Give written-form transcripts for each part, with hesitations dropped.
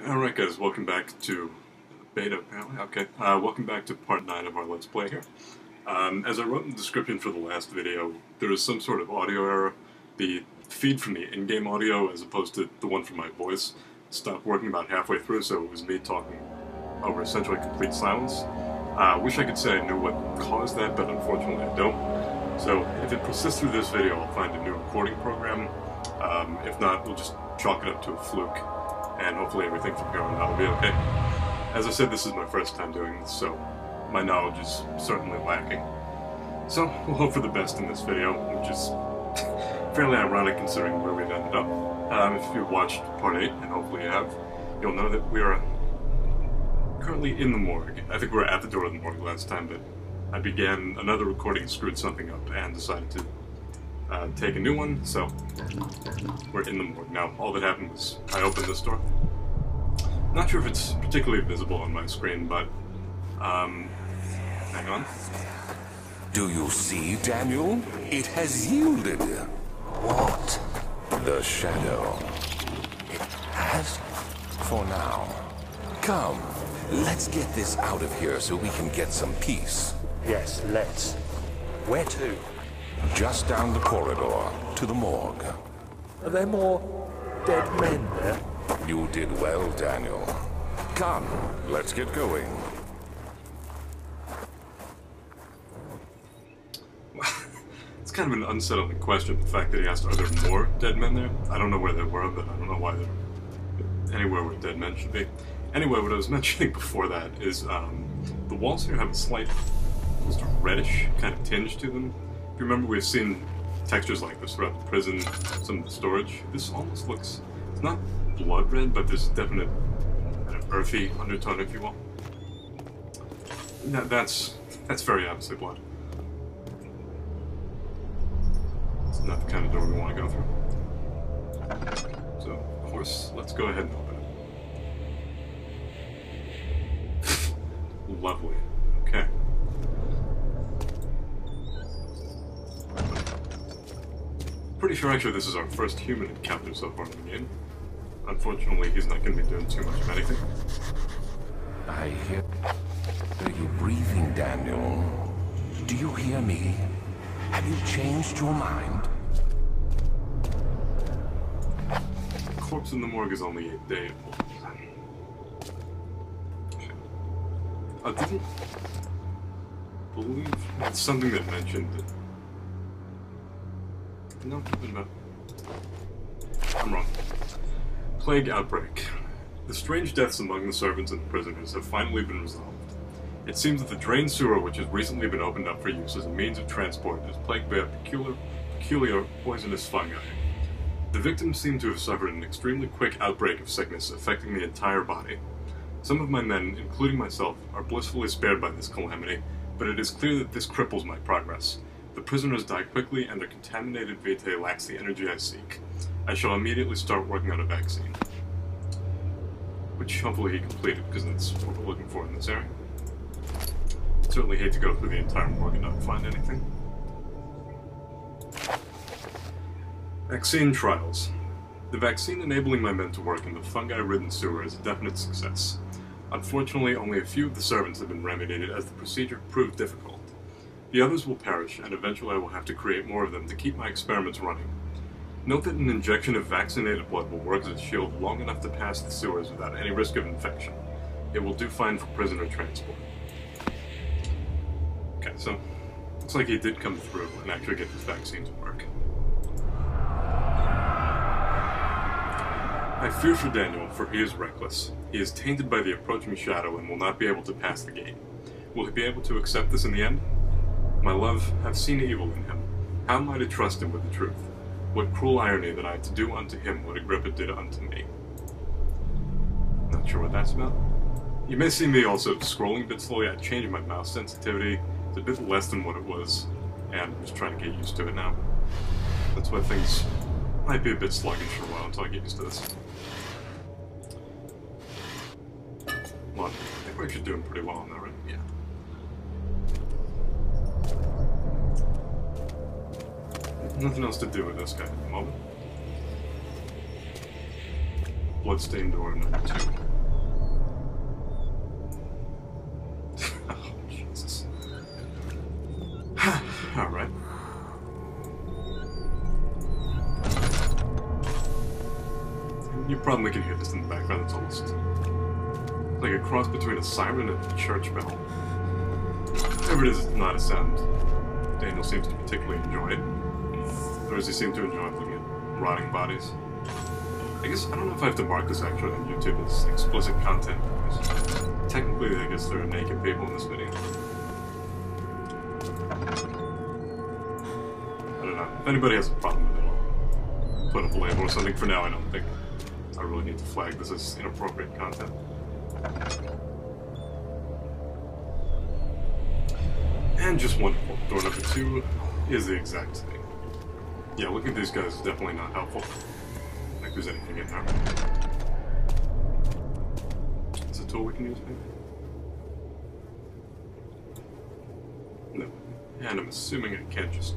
Alright guys, welcome back to beta apparently, okay. Welcome back to part 9 of our Let's Play here. As I wrote in the description for the last video, there was some sort of audio error. The feed from the in-game audio, as opposed to the one from my voice, stopped working about halfway through, so it was me talking over essentially complete silence. Wish I could say I knew what caused that, but unfortunately I don't. So if it persists through this video, I'll find a new recording program. If not, we'll just chalk it up to a fluke. And hopefully everything from here on out will be okay. As I said, this is my first time doing this, so my knowledge is certainly lacking. So, we'll hope for the best in this video, which is fairly ironic considering where we've ended up. If you've watched part 8, and hopefully you have, you'll know that we are currently in the morgue. I think we were at the door of the morgue last time, but I began another recording and screwed something up and decided to take a new one, so we're in the morgue now. All that happened was I opened this door. Not sure if it's particularly visible on my screen, but hang on. Do you see, Daniel? It has yielded. What? The shadow. It has? For now. Come, let's get this out of here so we can get some peace. Yes, let's. Where to? Just down the corridor, to the morgue. Are there more dead men there? You did well, Daniel. Come, let's get going. It's kind of an unsettling question, the fact that he asked, are there more dead men there? I don't know where they were, but I don't know why they're anywhere where dead men should be. Anyway, what I was mentioning before that is the walls here have a slight, almost reddish kind of tinge to them. If you remember, we've seen textures like this throughout the prison, some of the storage. This almost looks, it's not blood red, but there's a definite kind of earthy undertone, if you will. That's very obviously blood. It's not the kind of door we want to go through. So, of course, let's go ahead and open it. Lovely. Okay. Pretty sure actually this is our first human encounter so far in the game. Unfortunately, he's not going to be doing too much of anything. I hear you breathing, Daniel. Do you hear me? Have you changed your mind? Corpse in the morgue is only a day old. I didn't believe it's something that mentioned that. No, I'm wrong. Plague outbreak. The strange deaths among the servants and the prisoners have finally been resolved. It seems that the drain sewer, which has recently been opened up for use as a means of transport, is plagued by a peculiar poisonous fungi. The victims seem to have suffered an extremely quick outbreak of sickness affecting the entire body. Some of my men, including myself, are blissfully spared by this calamity, but it is clear that this cripples my progress. The prisoners die quickly, and their contaminated vitae lacks the energy I seek. I shall immediately start working on a vaccine. Which hopefully he completed, because that's what we're looking for in this area. Certainly hate to go through the entire morgue and not find anything. Vaccine trials. The vaccine enabling my men to work in the fungi-ridden sewer is a definite success. Unfortunately, only a few of the servants have been remediated as the procedure proved difficult. The others will perish, and eventually I will have to create more of them to keep my experiments running. Note that an injection of vaccinated blood will work as a shield long enough to pass the sewers without any risk of infection. It will do fine for prisoner transport. Okay, so looks like he did come through and actually get this vaccine to work. I fear for Daniel, for he is reckless. He is tainted by the approaching shadow and will not be able to pass the gate. Will he be able to accept this in the end? My love, I've seen evil in him. How am I to trust him with the truth? What cruel irony that I had to do unto him what Agrippa did unto me. Not sure what that's about. You may see me also scrolling a bit slowly. I changed my mouse sensitivity. It's a bit less than what it was, and I'm just trying to get used to it now. That's why things might be a bit sluggish for a while until I get used to this. Come on, I think we're actually doing pretty well on that, right? Yeah. Nothing else to do with this guy at the moment. bloodstained door number 2. Oh, Jesus. Alright. You probably can hear this in the background. It's almost like a cross between a siren and a church bell. Whatever it is, it's not a sound Daniel seems to particularly enjoy it. Or does he seem to enjoy looking at rotting bodies? I guess, I don't know if I have to mark this actually on YouTube as explicit content, because technically I guess there are naked people in this video. I don't know. If anybody has a problem with it, I'll put up a label or something. For now, I don't think I really need to flag this as inappropriate content. And just wonderful. Door number 2 is the exact same. Yeah, looking at these guys is definitely not helpful. Like there's anything in there. Is it a tool we can use, maybe? No. And I'm assuming I can't just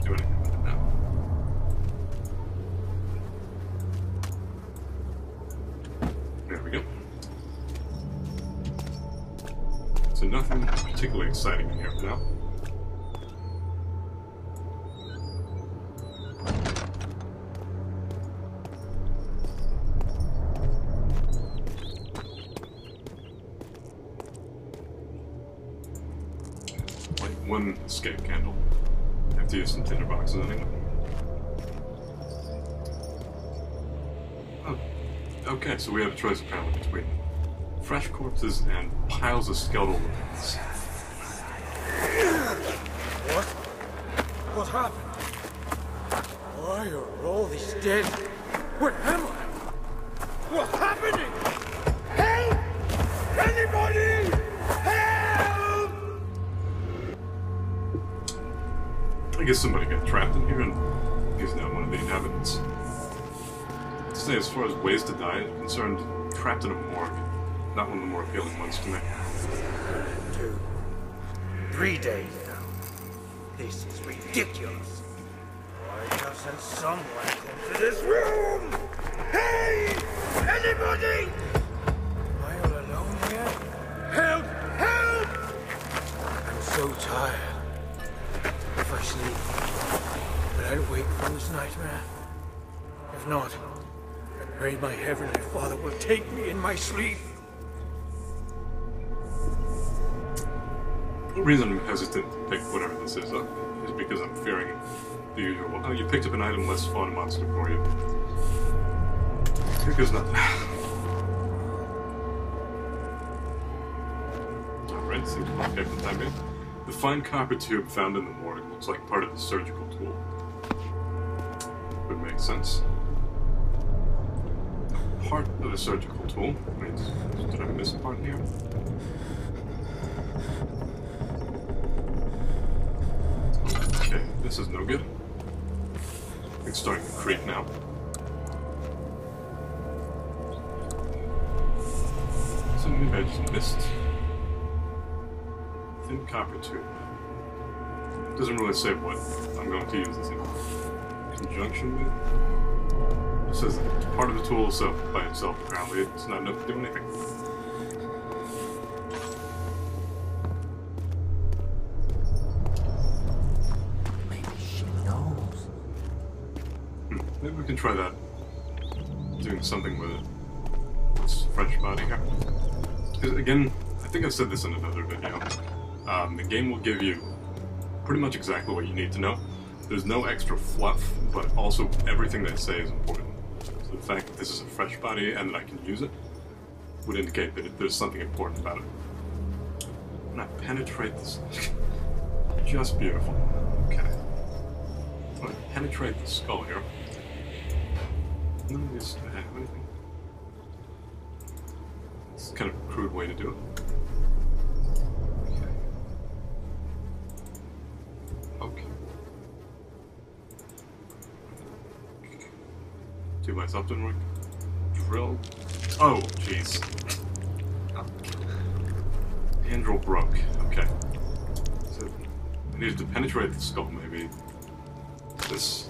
do anything with it now. There we go. So nothing particularly exciting in here for now. Like one escape candle. I have to use some tinder boxes anyway. Oh, okay, so we have a choice apparently between fresh corpses and piles of skeletal remains. What? What happened? Why are all these dead? Where am I? What's happening? Help! Anybody! Help! I guess somebody got trapped in here and he's now one of the inhabitants. Say, as far as ways to die is concerned, trapped in a morgue. Not one of the more appealing ones to me. 2, 3 days now. This is ridiculous. Why doesn't someone come to this room? Hey! Anybody! Am I all alone here? Help! Help! I'm so tired. If I sleep, will I wake from this nightmare? If not, I pray my Heavenly Father will take me in my sleep. The reason I'm hesitant to pick whatever this is up is because I'm fearing the usual, oh, you picked up an item, let's spawn a monster for you. Here goes nothing. Alright, seems okay for the time being. The fine copper tube found in the morgue looks like part of the surgical tool. Would make sense. Part of a surgical tool? Wait, did I miss a part in here? Okay, this is no good. It's starting to creep now. So maybe I just missed. Thin copper tube. Doesn't really say what I'm going to use this in conjunction with. It says it's part of the tool, so by itself, apparently it's not enough to do anything. Maybe we can try that. Doing something with it. This French body here. Because again, I think I've said this in another video. The game will give you pretty much exactly what you need to know. There's no extra fluff, but also everything they say is important. So the fact that this is a fresh body and that I can use it would indicate that there's something important about it. When I penetrate this... just beautiful. Okay. When I penetrate the skull here... none of these have anything. It's kind of a crude way to do it. Okay. Okay. Do myself didn't work. Drill. Oh, jeez. Hand drill broke. Okay. So I needed to penetrate the skull, maybe. This.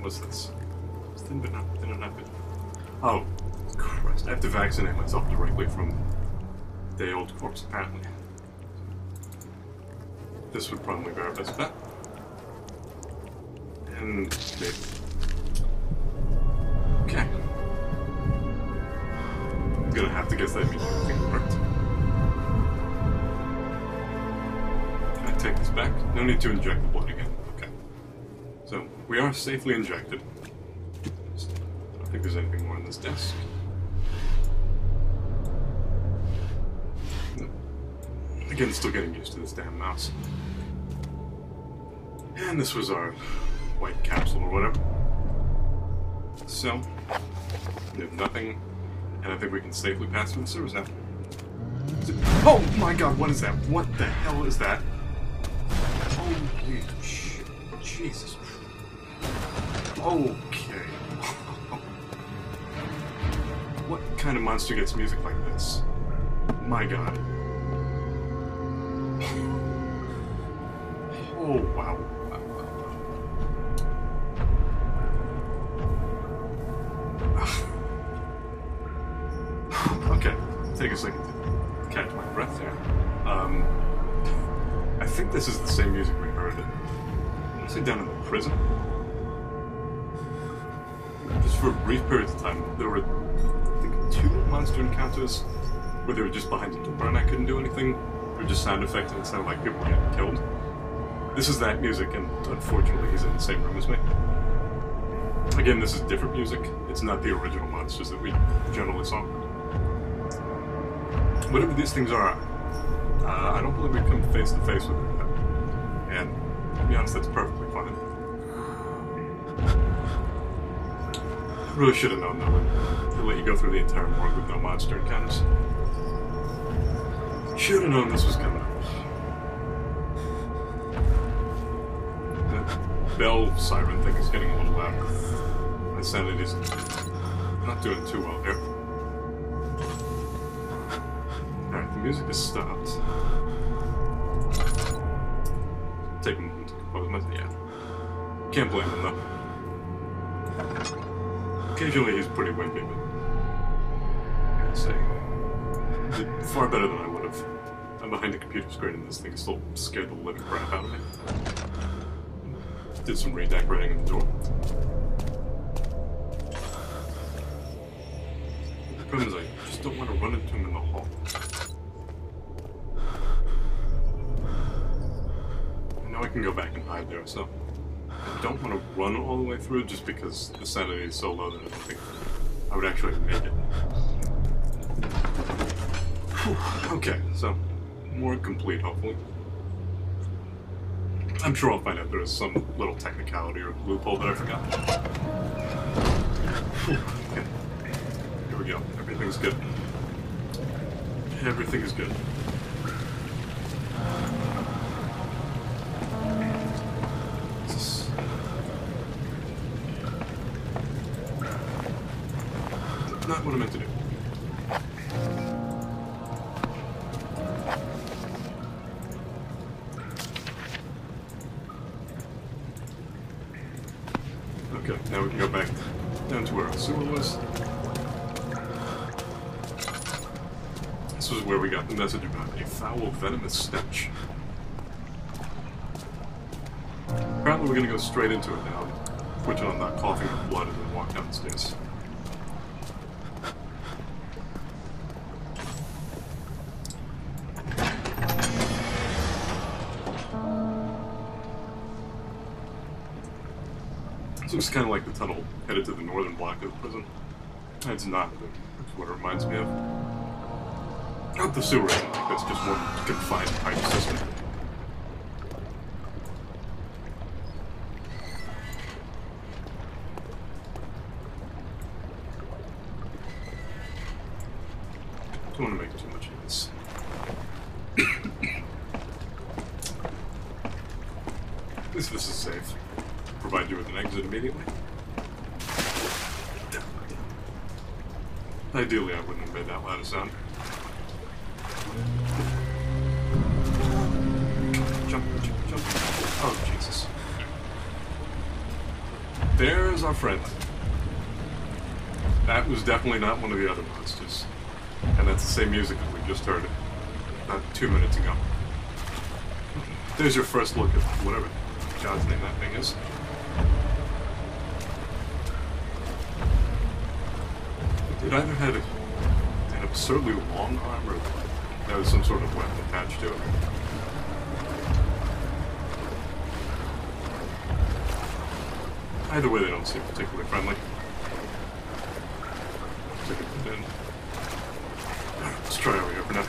What's this? Thin but not thin enough. Oh, Christ. I have to vaccinate myself directly from day-old corpse, apparently. This would probably be our best bet. And maybe. Okay. I'm gonna have to guess that means everything worked. Can I take this back? No need to inject the blood again. Okay. So, we are safely injected. I don't think there's anything more on this desk. No. Again, still getting used to this damn mouse. And this was our white capsule or whatever. So, we have nothing, and I think we can safely pass through the sewers now. Oh my god, what is that? What the hell is that? Holy shit. Jesus. Okay. What kind of monster gets music like this? My god. Oh, wow. Okay, take a second to catch my breath there. I think this is the same music we heard. Was it down in the prison? Just for brief periods of time, there were, I think, 2 monster encounters where they were just behind the door and I couldn't do anything. They were just sound effects and it sounded like people were getting killed. This is that music, and unfortunately he's in the same room as me. Again, this is different music. It's not the original monsters that we generally saw. Whatever these things are, I don't believe we've come face to face with them yet. And to be honest, that's perfectly fine. I really should have known that to let you go through the entire morgue with no monster encounters. Should have known this was coming up. That bell siren thing is getting a little louder. My sanity's not doing too well here. Alright, the music has stopped. Take a moment to compose myself. Yeah. Can't blame him though. Occasionally he's pretty wimpy, but I gotta say, did far better than I would have. I'm behind a computer screen and this thing still scared the living crap out of me. Did some redecorating in the door. The problem is I just don't want to run into him in the hall. I know I can go back and hide there, so I don't want to run all the way through just because the sanity is so low that I don't think I would actually make it. Whew. Okay, so more complete, hopefully. I'm sure I'll find out there is some little technicality or loophole that I forgot. Okay. Here we go. Everything's good. Everything is good. Not what I meant to do. Okay, now we can go back down to where our sewer was. This was where we got the message about a foul, venomous stench. Apparently we're gonna go straight into it now, which I'm not coughing up blood and then walk down the stairs. So it's kind of like the tunnel headed to the northern block of the prison. It's not, but that's what it reminds me of. Not the sewer isn't like that's just one confined pipe system. Don't want to make too much of this. At least this is safe. Provide you with an exit immediately. Ideally, I wouldn't have made that loud a sound. Jump, jump, jump. Oh, Jesus. There's our friend. That was definitely not one of the other monsters. And that's the same music that we just heard about 2 minutes ago. There's your first look at whatever God's name that thing is. It either had an absurdly long arm or there was some sort of weapon attached to it. Either way, they don't seem particularly friendly. Let's try over here for now.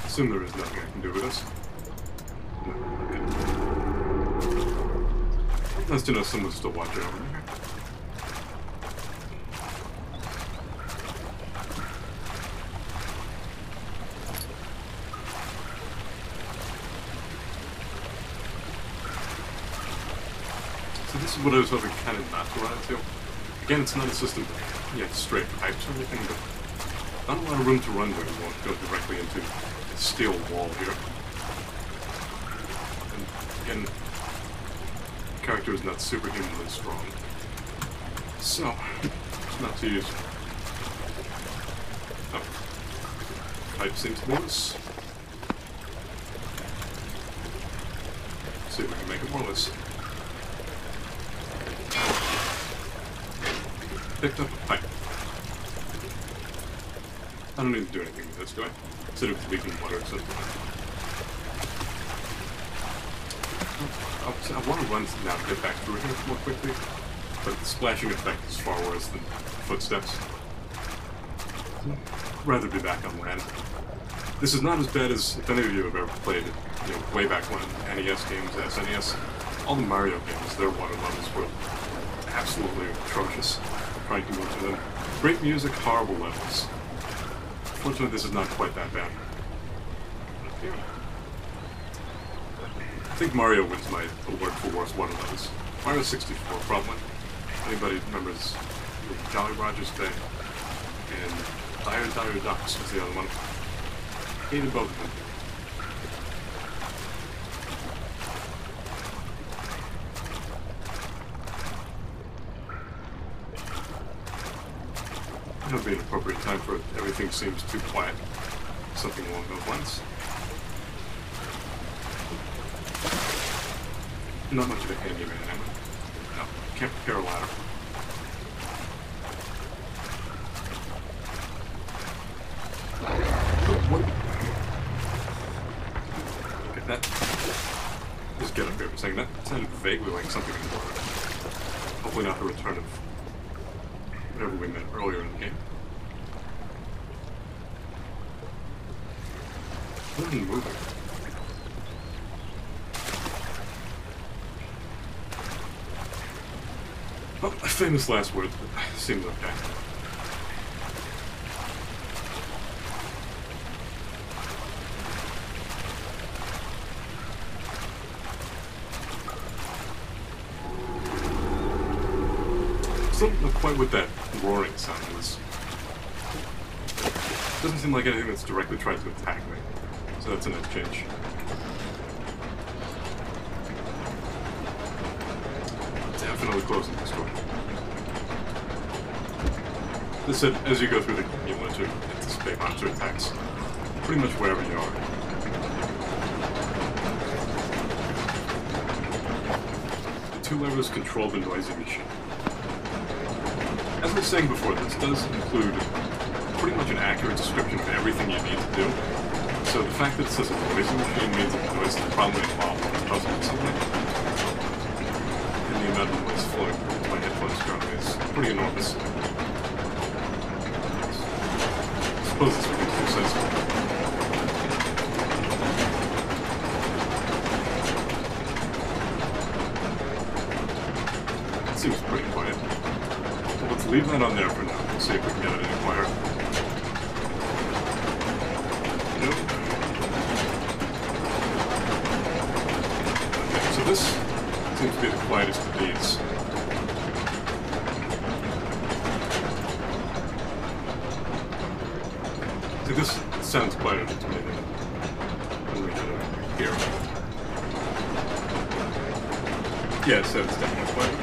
Assume there is nothing I can do with this. No, nice to know someone's still watching over there. So this is what I was hoping kind of not to run into. Again, it's not a system that you have straight pipes or anything, but not a lot of room to run where you won't go directly into a steel wall here. And again, the character is not superhumanly strong. So, it's not too useful. Oh. Pipe seems to be loose. See if we can make it more loose. Picked up a pipe. I don't need to do anything with this, do I? Instead of leaking water or something. I want to run now to get back through here more quickly, but the splashing effect is far worse than footsteps. I'd rather be back on land. This is not as bad as if any of you have ever played it, you know, way back when, NES games, SNES. All the Mario games, their water levels were absolutely atrocious. Trying to move to them. Great music, horrible levels. Fortunately, this is not quite that bad. I think Mario wins my award for worst water levels. Mario 64, probably. Anybody remembers Jolly Roger's Day and Dire Ducks was the other one. Hated both of them. That would be an appropriate time for everything seems too quiet. Something along those lines. Not much of a handyman, am I? No, can't prepare a ladder. What? Get that. Just get up here for a second. That sounded vaguely like something in the water. Hopefully not the return of whatever we met earlier in the game. Nothing moving. Well, famous last words, but seemed okay. Still not quite what that roaring sound is. Doesn't seem like anything that's directly tried to attack me. So that's a nice change. Definitely closing this door. This said, as you go through the game, you want to anticipate monster attacks. Pretty much wherever you are. The two levers control the noisy machine. As I was saying before, this does include pretty much an accurate description of everything you need to do. So the fact that it says a noisy machine means that the noise is probably involved in the puzzle in some way. And the amount of noise flowing through my headphones currently is pretty enormous. I suppose this would be too sensible. It seems pretty quiet. Well, let's leave that on there for now. We'll see if we can get it any quieter. Nope. Okay, so this seems to be the quietest of these. See, this sounds quite intimidating. When we hear it. Yeah, it sounds definitely quite.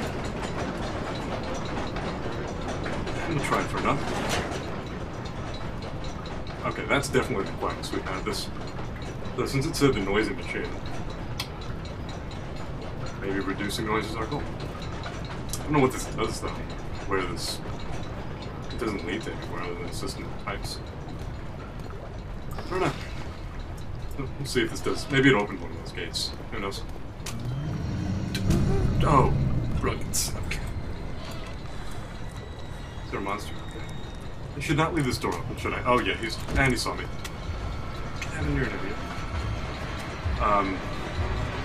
I'm gonna try it for nothing. Okay, that's definitely the quietest we've had this. So since it said the noisy machine, maybe reducing noise is our goal. I don't know what this does though. Where this it doesn't lead to anywhere other than system types. I don't know. We'll see if this does. Maybe it opened one of those gates. Who knows? Oh, brilliant. Okay. Is there a monster out there? I should not leave this door open, should I? Oh yeah, he saw me. Get out of here, idiot.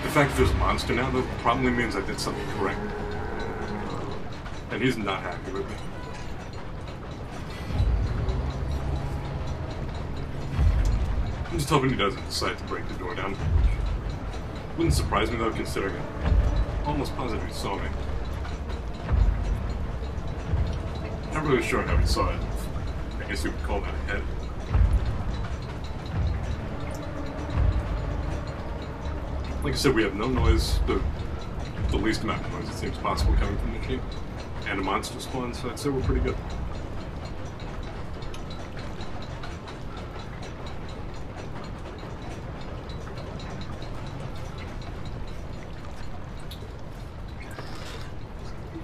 The fact that there's a monster now, though, probably means I did something correct. And he's not happy with me. I'm just hoping he doesn't decide to break the door down. Wouldn't surprise me, though, considering I'm almost positive he saw me. Not really sure how he saw it. I guess you would call that a head. Like I said, we have no noise, the least amount of noise it seems possible coming from the machine, and a monster spawn, so I'd say we're pretty good.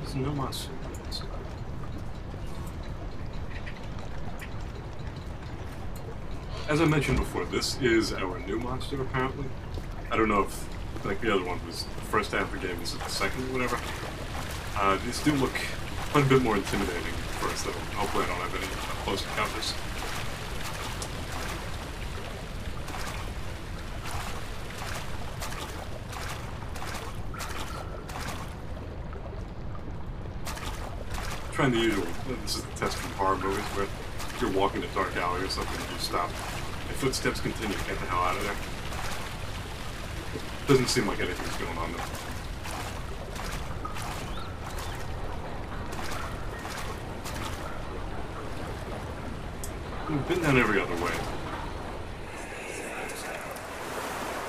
There's no monster. As I mentioned before, this is our new monster, apparently. I don't know if, like the other one was the first half of the game, this is the second or whatever. These do look quite a bit more intimidating at first, though. Hopefully I don't have any close encounters. Trying the usual. This is the test from horror movies where if you're walking a dark alley or something, you stop. If footsteps continue, get the hell out of there. Doesn't seem like anything's going on though. We've been down every other way.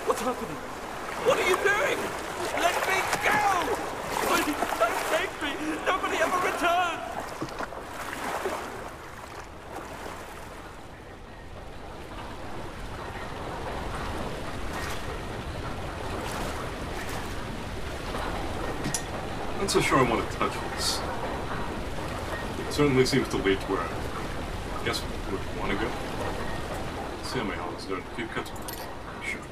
What's happening? What are you doing? Let me go! Please, don't take me! Nobody ever returns! I'm not so sure I want to touch this. It certainly seems to lead to where I guess we would want to go. Let's see how my health is doing. A few cuts. Sure.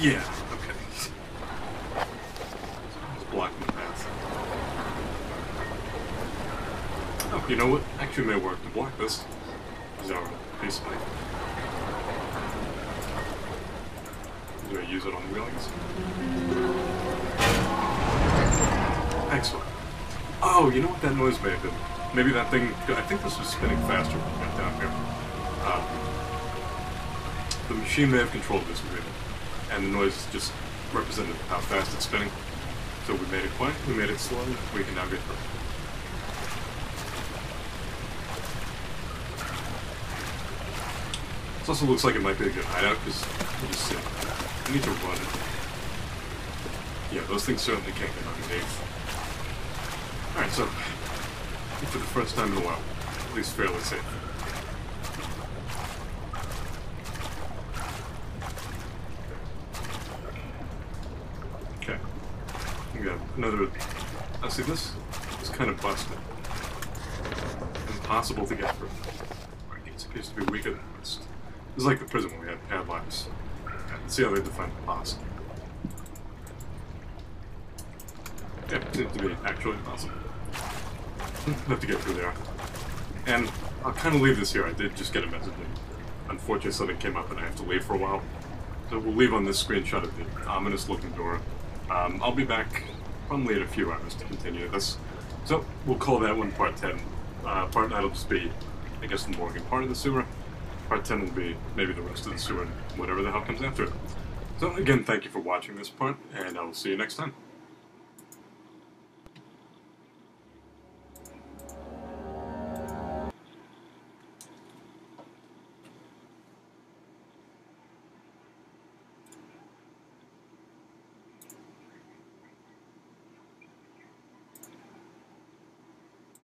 Yeah, okay. It's blocking the path. Oh, you know what? Actually may work to block this. Is our base plate. Do I use it on the wheel, I guess? Excellent. Oh, you know what that noise may have been? Maybe that thing, I think this was spinning faster when we got down here. The machine may have controlled this wheel, and the noise just represented how fast it's spinning. So we made it quiet, we made it slow, we can now get through. This also looks like it might be a good hideout, because we'll just see. I need to run it. Yeah, those things certainly can't get underneath. Alright, so, for the first time in a while, at least fairly safe. Okay. We got another... I see this is kind of busted. Impossible to get through. It appears to be weaker than this. This is like the prison when we had padlocks. Let's see how they define impossible. Yeah, it seems to be actually impossible. Have to get through there. And I'll kind of leave this here. I did just get a message. Unfortunately, something came up and I have to leave for a while. So we'll leave on this screenshot of the ominous looking door. I'll be back probably in a few hours to continue this. So we'll call that one part 10. Part 9 will just be, I guess, the Morgue part of the sewer. Part 10 will be maybe the rest of the sewer and whatever the hell comes after it. So again, thank you for watching this part, and I will see you next time.